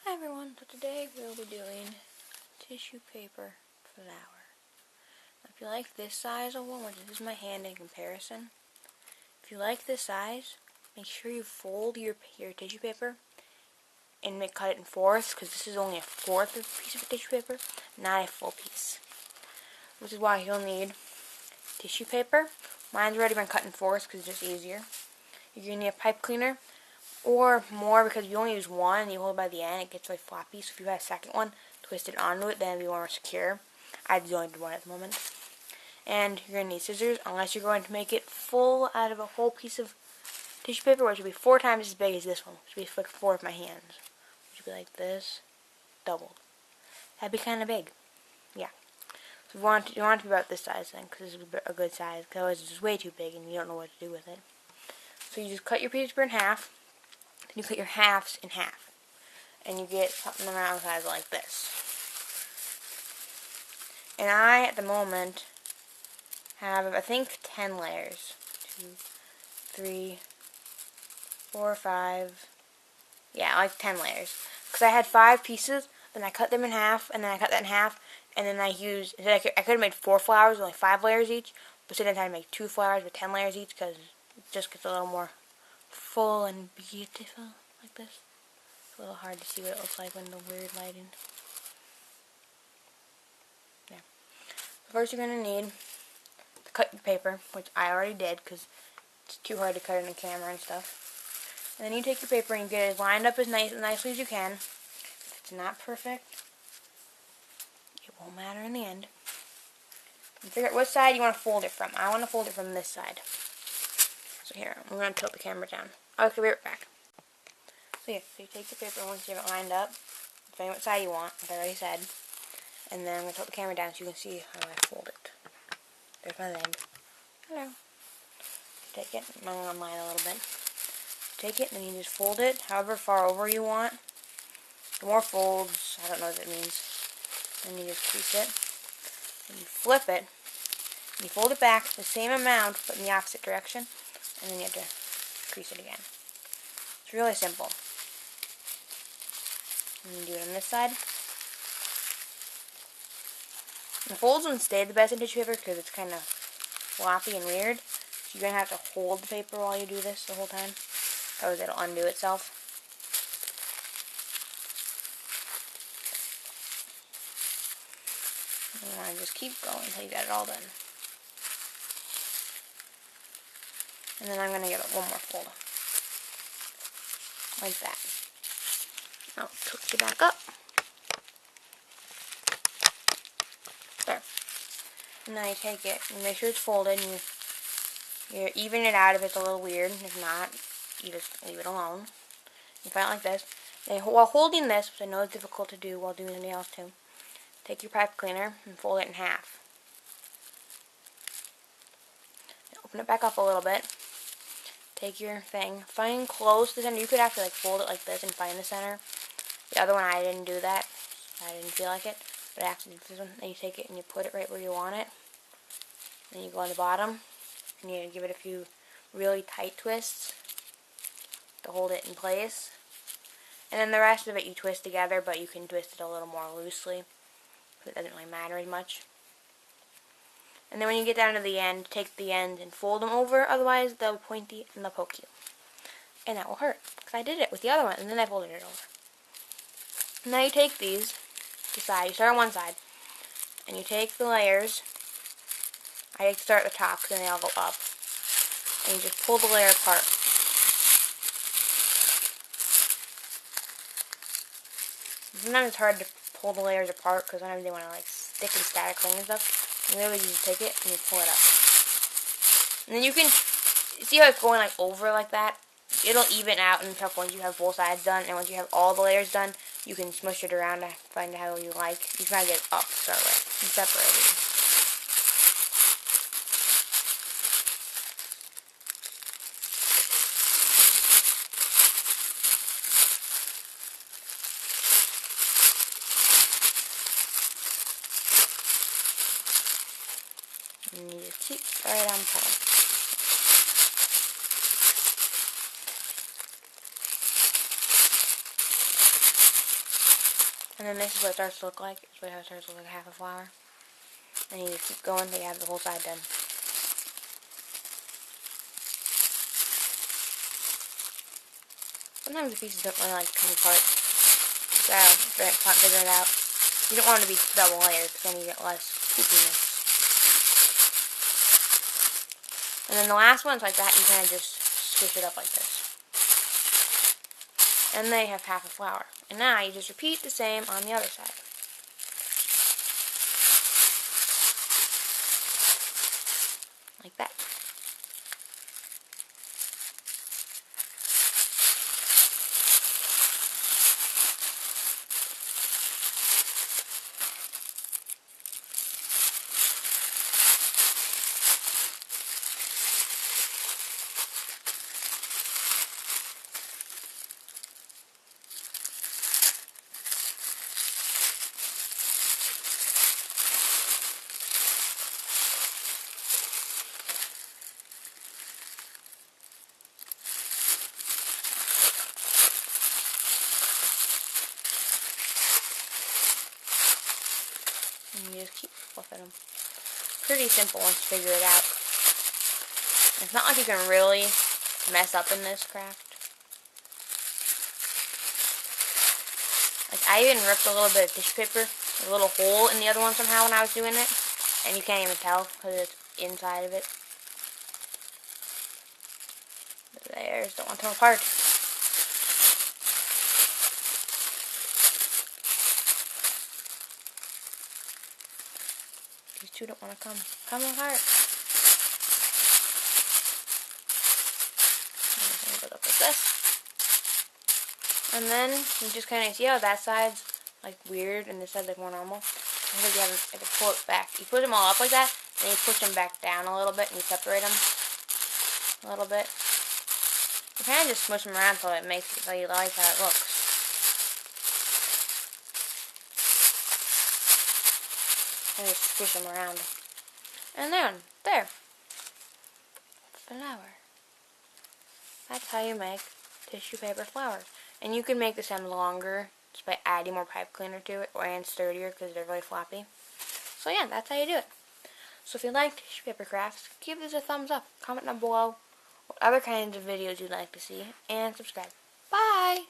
Hi everyone, so today we'll be doing tissue paper flower. Now, if you like this size of one, which is my hand in comparison, if you like this size, make sure you fold your tissue paper and cut it in fourths, because this is only a fourth of a piece of tissue paper, not a full piece. Which is why you'll need tissue paper. Mine's already been cut in fourths because it's just easier. You're going to need a pipe cleaner, or more, because you only use one and you hold it by the end, it gets really floppy. So if you had a second one, twist it onto it, then it'd be more secure. I only do one at the moment. And you're going to need scissors, unless you're going to make it full out of a whole piece of tissue paper, which would be 4 times as big as this one, which would be like 4 of my hands. Which would be like this, doubled. That'd be kind of big. Yeah. So you want it to be about this size then, because this is a good size, because otherwise it's just way too big and you don't know what to do with it. So you just cut your piece of paper in half. Then you cut your halves in half, and you get something around size like this. And I, at the moment, have, I think, 10 layers. 2, 3, 4, 5. Yeah, like 10 layers. Because I had 5 pieces, then I cut them in half, and then I cut that in half, and then I used, I could have made 4 flowers with only 5 layers each, but instead I had to make 2 flowers with 10 layers each, because it just gets a little more full and beautiful like this. It's a little hard to see what it looks like when the weird lighting. Yeah. First you're going to need to cut your paper, which I already did because it's too hard to cut in a camera and stuff. And then you take your paper and you get it lined up as nicely as you can. If it's not perfect, it won't matter in the end. And figure out what side you want to fold it from. I want to fold it from this side. So here, I'm going to tilt the camera down. I'll be right back. So yeah, so you take your paper once you have it lined up, find what side you want, like I already said, and then I'm going to tilt the camera down so you can see how I fold it. There's my leg. Hello. Take it, I'm going to line a little bit. Take it, and then you just fold it however far over you want. The more folds, I don't know what it means. Then you just crease it, and you flip it, and you fold it back the same amount, but in the opposite direction, and then you have to crease it again. It's really simple. And you do it on this side. The folds wouldn't stay the best in tissue paper because it's kind of floppy and weird. So you're going to have to hold the paper while you do this the whole time. Otherwise it'll undo itself. And you want to just keep going until you get it all done. And then I'm going to give it one more fold. Like that. I'll twist it back up. There. And now you take it and make sure it's folded and you even it out if it's a little weird. If not, you just leave it alone. You find it like this. And while holding this, which I know is difficult to do while doing anything else too, take your pipe cleaner and fold it in half. And open it back up a little bit. Take your thing, find close to the center. You could actually fold it like this and find the center. The other one I didn't do that. I didn't feel like it. But I actually did this one. Then you take it and you put it right where you want it. Then you go on the bottom and you give it a few really tight twists to hold it in place. And then the rest of it you twist together, but you can twist it a little more loosely. It doesn't really matter as much. And then when you get down to the end, take the end and fold them over, otherwise they'll be pointy and they'll poke you. And that will hurt, because I did it with the other one, and then I folded it over. Now you take these, you start on one side, and you take the layers. I like to start at the top, because then they all go up. And you just pull the layer apart. Sometimes it's hard to pull the layers apart, because sometimes they want to stick and static cling and stuff. And literally you just take it and you pull it up. And then you can see how it's going over like that. It'll even out and stuff once you have both sides done. And once you have all the layers done, you can smush it around to find how you like. You try to get it up to start with and separate it. And you just keep right on pulling. And then this is what it starts to look like. This is how it starts to look like half a flower. And you just keep going until you have the whole side done. Sometimes the pieces don't really like come apart. So, can't figure it out. You don't want it to be double layered because then you get less poopiness. And then the last one's like that, you kind of just squish it up like this. And they have half a flower. And now you just repeat the same on the other side. Like that. And you just keep flipping them. Pretty simple once you figure it out. It's not like you can really mess up in this craft. Like, I even ripped a little bit of tissue paper, a little hole in the other one somehow when I was doing it. And you can't even tell because it's inside of it. The layers don't want to come apart. These two don't want to come apart. Put up like this. And then you just kind of see how that side's like weird and this side's like more normal. I think you have to pull it back. You put them all up like that, and you push them back down a little bit, and you separate them a little bit. You kind of just smush them around so it makes it so you like how it looks. And just squish them around. And then, there. Flower. That's how you make tissue paper flowers. And you can make the stem longer just by adding more pipe cleaner to it, and sturdier because they're really floppy. So yeah, that's how you do it. So if you like tissue paper crafts, give this a thumbs up. Comment down below what other kinds of videos you'd like to see, and subscribe. Bye!